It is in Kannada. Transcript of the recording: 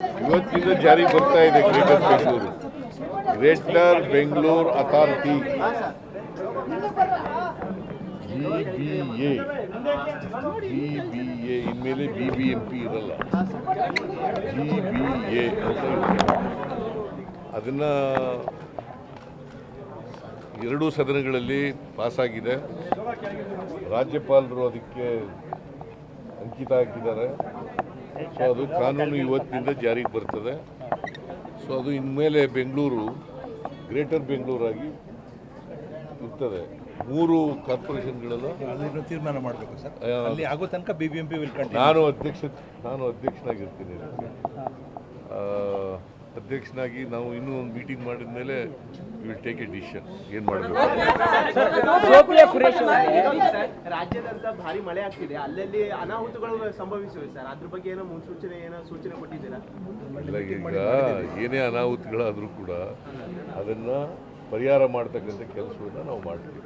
ಇವತ್ತಿಂದ ಜಾರಿಗೆ ಬರ್ತಾ ಇದೆ ಗ್ರೇಟರ್ ಬೆಂಗಳೂರು ಅಥಾರಿಟಿ BBA ಇನ್ಮೇಲೆ BBMP ಇರಲ್ಲ, BBA ಅಂತ ಅದನ್ನು ಎರಡೂ ಸದನಗಳಲ್ಲಿ ಪಾಸಾಗಿದೆ. ರಾಜ್ಯಪಾಲರು ಅದಕ್ಕೆ ಅಂಕಿತ ಹಾಕಿದ್ದಾರೆ. ಸೊ ಅದು ಕಾನೂನು ಇವತ್ತಿನಿಂದ ಜಾರಿಗೆ ಬರ್ತದೆ. ಸೊ ಅದು ಇನ್ಮೇಲೆ ಬೆಂಗಳೂರು ಗ್ರೇಟರ್ ಬೆಂಗಳೂರಾಗಿ ಇರ್ತದೆ. 3 ಕಾರ್ಪೊರೇಷನ್ಗಳಲ್ಲೂ ತೀರ್ಮಾನ ಮಾಡಬೇಕು ಸರ್. ಅಲ್ಲಿ ಆಗೋ ತನಕ BBMP ವಿಲ್ ಕಂಟಿನ್ಯೂ. ನಾನು ಅಧ್ಯಕ್ಷನಾಗಿರ್ತೀನಿ. ಅಧ್ಯಕ್ಷನಾಗಿ ನಾವು ಇನ್ನೂ ಒಂದು ಮೀಟಿಂಗ್ ಮಾಡಿದ ಮೇಲೆ ವಿಲ್ ಟೇಕ್ ಎ ಡಿಸಿಷನ್ ಏನು ಮಾಡಬೇಕು. ರಾಜ್ಯದಂತ ಭಾರಿ ಮಳೆ ಆಗ್ತಿದೆ, ಅಲ್ಲಲ್ಲಿ ಅನಾಹುತಗಳು ಸಂಭವಿಸಿವೆ ಸರ್. ಅದ್ರ ಬಗ್ಗೆ ಏನೋ ಮುನ್ಸೂಚನೆ ಸೂಚನೆ ಕೊಟ್ಟಿದ್ದೀರಾ? ಇಲ್ಲ, ಈಗ ಏನೇ ಅನಾಹುತಗಳಾದರೂ ಕೂಡ ಅದನ್ನು ಪರಿಹಾರ ಮಾಡ್ತಕ್ಕಂಥ ಕೆಲಸವನ್ನು ನಾವು ಮಾಡ್ತೀವಿ.